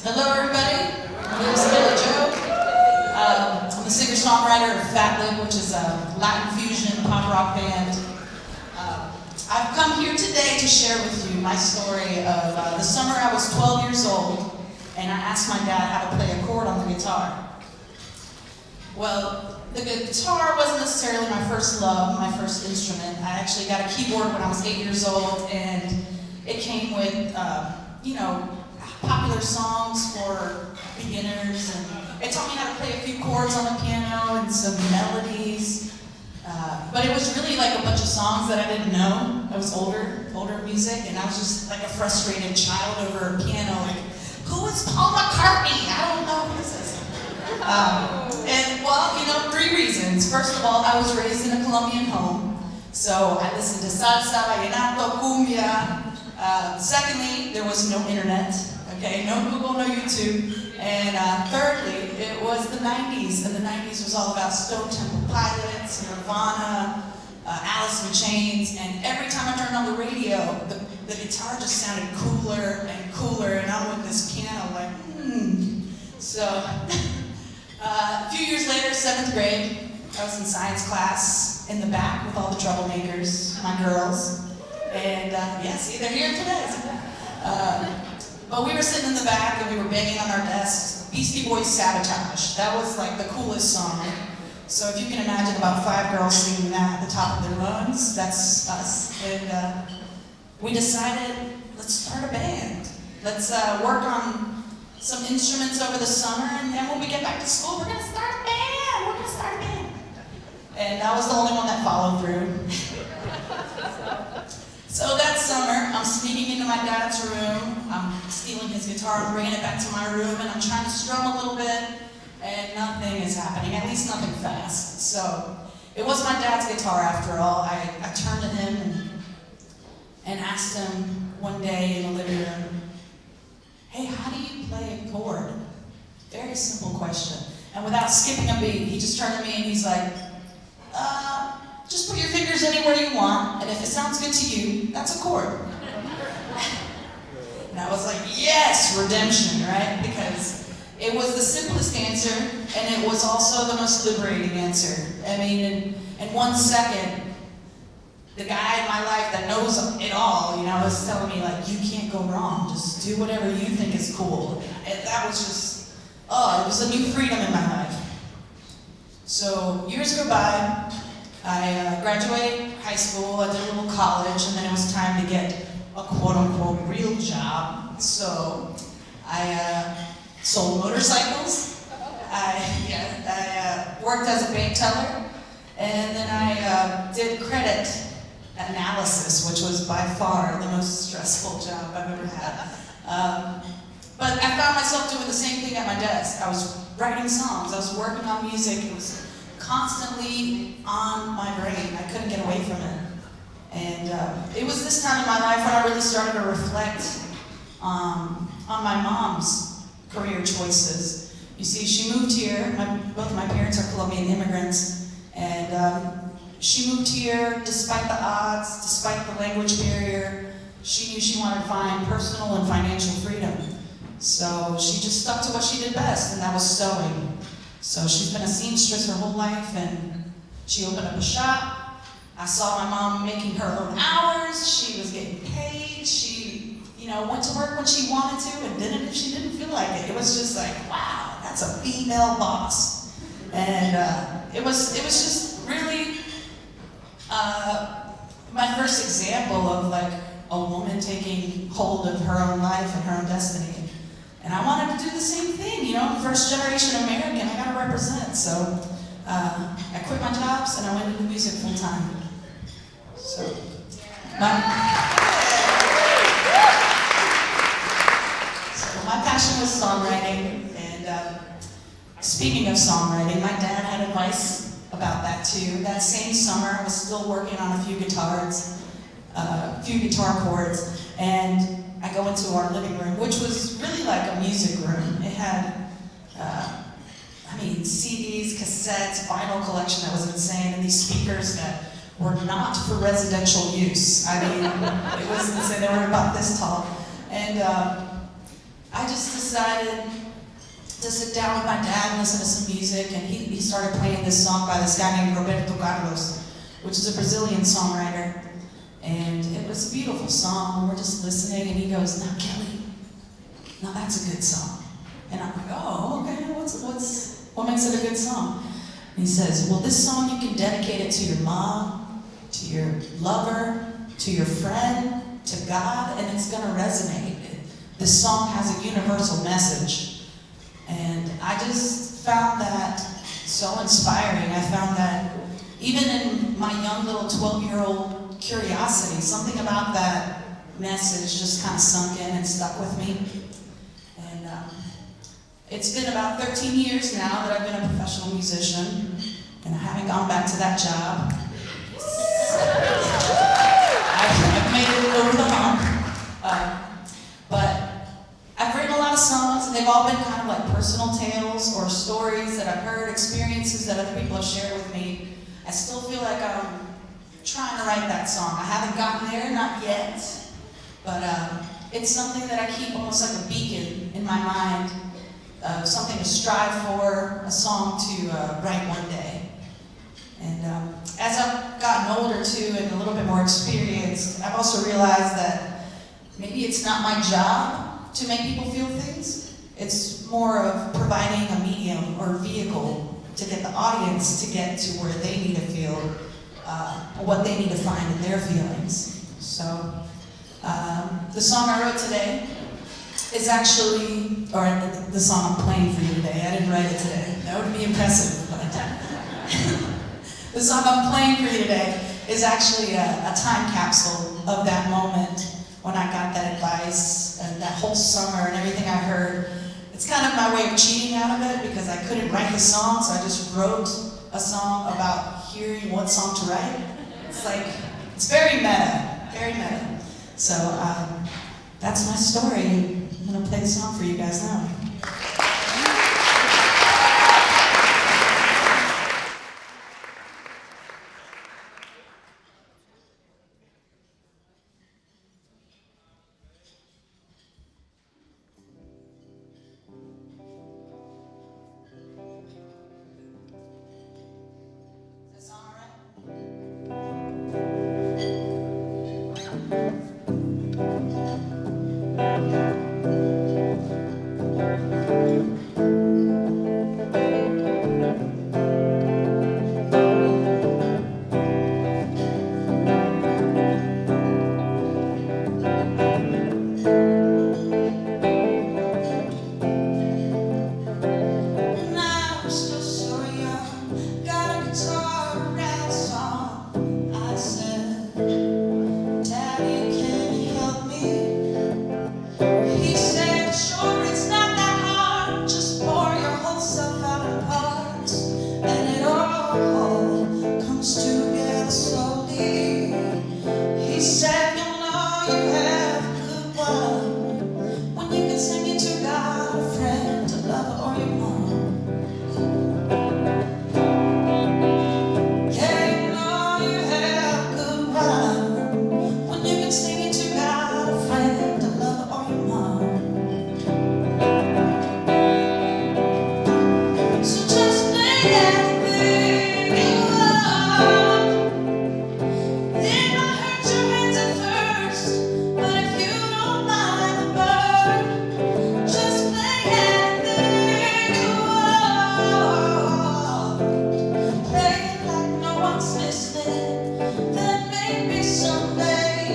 Hello, everybody. My name is Billy Joe. I'm the singer-songwriter of Phat, which is a Latin fusion pop rock band. I've come here today to share with you my story of the summer I was 12 years old, and I asked my dad how to play a chord on the guitar. Well, the guitar wasn't necessarily my first love, my first instrument. I actually got a keyboard when I was 8 years old, and it came with, popular songs for beginners, and it taught me how to play a few chords on the piano and some melodies. But it was really like a bunch of songs that I didn't know. I was older music, and I was just like a frustrated child over a piano, like, who is Paul McCartney? I don't know who this is. And well, 3 reasons. First of all, I was raised in a Colombian home, so I listened to salsa, vallenato, cumbia. Secondly, there was no internet, okay? No Google, no YouTube. And thirdly, it was the 90s, and the 90s was all about Stone Temple Pilots, Nirvana, Alice in Chains, and every time I turned on the radio, the guitar just sounded cooler and cooler, and I'm with this piano like, So, a few years later, 7th grade, I was in science class in the back with all the troublemakers, my girls. And see, they're here today. But we were sitting in the back and we were banging on our desks. Beastie Boys' Sabotage. That was like the coolest song. So if you can imagine about 5 girls singing that at the top of their lungs, that's us. And we decided, let's start a band. Let's work on some instruments over the summer, and then when we get back to school, we're gonna start a band. We're gonna start a band. And I was the only one that followed through. So that summer, I'm sneaking into my dad's room, I'm stealing his guitar and bringing it back to my room, and I'm trying to strum a little bit, and nothing is happening, at least nothing fast. So, it was my dad's guitar after all. I turned to him and asked him one day in the living room, hey, how do you play a chord? Very simple question. And without skipping a beat, he just turned to me and he's like, just put your fingers anywhere you want, and if it sounds good to you, that's a chord. And I was like, yes, redemption, right? Because it was the simplest answer, and it was also the most liberating answer. I mean, in 1 second, the guy in my life that knows it all, was telling me, like, you can't go wrong. Just do whatever you think is cool. And that was just, it was a new freedom in my life. So years go by. I graduated high school, I did a little college, and then it was time to get a quote-unquote real job. So I sold motorcycles. I worked as a bank teller, and then I did credit analysis, which was by far the most stressful job I've ever had. But I found myself doing the same thing at my desk. I was writing songs, I was working on music. It was constantly on my brain. I couldn't get away from it. And it was this time in my life when I really started to reflect on my mom's career choices. You see, she moved here. Both my parents are Colombian immigrants. And she moved here despite the odds, despite the language barrier. She knew she wanted to find personal and financial freedom. So she just stuck to what she did best, and that was sewing. So she's been a seamstress her whole life, and she opened up a shop. I saw my mom making her own hours. She was getting paid. She, went to work when she wanted to and didn't if she didn't feel like it. It was just like, wow, that's a female boss. And it was just really my first example of like a woman taking hold of her own life and her own destiny. And I wanted to do the same thing, first generation American, I gotta represent. So I quit my jobs and I went into music full time. So my passion was songwriting, and speaking of songwriting, my dad had advice about that too. That same summer, I was still working on a few guitar chords, and I go into our living room, which was really like a music room. It had, CDs, cassettes, vinyl collection that was insane, and these speakers that were not for residential use. It was insane. They were about this tall. And I just decided to sit down with my dad and listen to some music, and he started playing this song by this guy named Roberto Carlos, which is a Brazilian songwriter. And it was a beautiful song, and we're just listening, and he goes, "Now Kelly, now that's a good song." And I'm like, "Oh, okay, what makes it a good song?" And he says, "Well, this song you can dedicate it to your mom, to your lover, to your friend, to God, and it's gonna resonate. This song has a universal message." And I just found that so inspiring. I found that even in my young little 12-year-old curiosity, something about that message just kind of sunk in and stuck with me. And it's been about 13 years now that I've been a professional musician, and I haven't gone back to that job. I've made it over the hump. But I've written a lot of songs, and they've all been kind of like personal tales or stories that I've heard, experiences that other people have shared with me. I still feel like I'm trying to write that song. I haven't gotten there, not yet, but it's something that I keep almost like a beacon in my mind, something to strive for, a song to write one day. And as I've gotten older too and a little bit more experienced, I've also realized that maybe it's not my job to make people feel things. It's more of providing a medium or vehicle to get the audience to get to where they need to feel, what they need to find in their feelings. So the song I wrote today is actually, or the song I'm playing for you today, I didn't write it today. That would be impressive, but the song I'm playing for you today is actually a time capsule of that moment when I got that advice and that whole summer and everything I heard. It's kind of my way of cheating out of it because I couldn't write the song, so I just wrote a song about hearing what song to write. It's like, it's very meta, very meta. So that's my story. I'm gonna play the song for you guys now.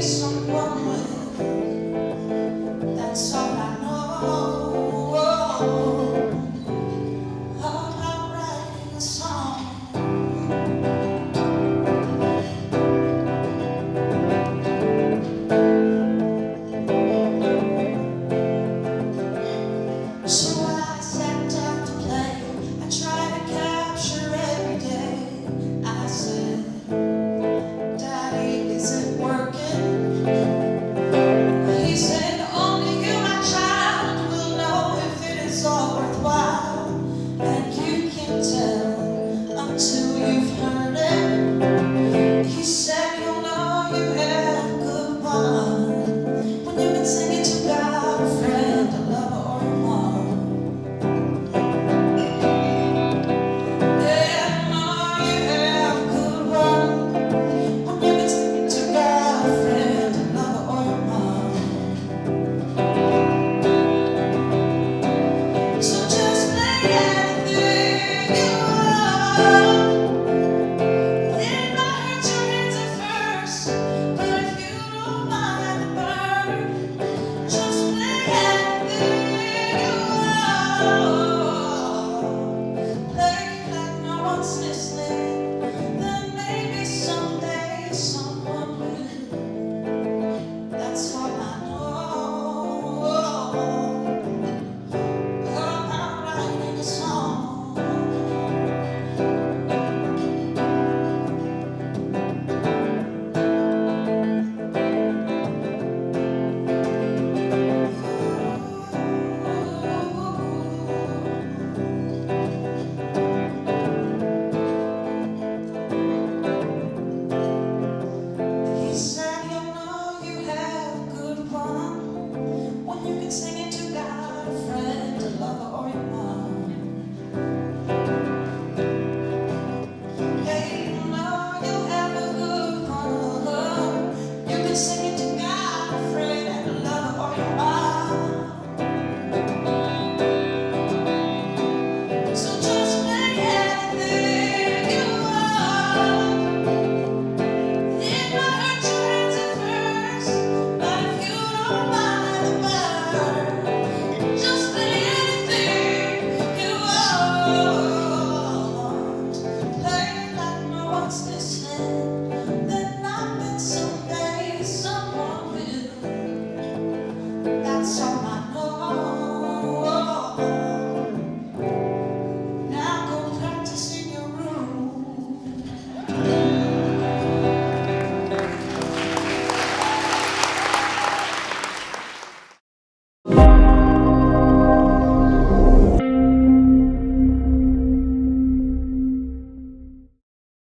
Someone will, that's all.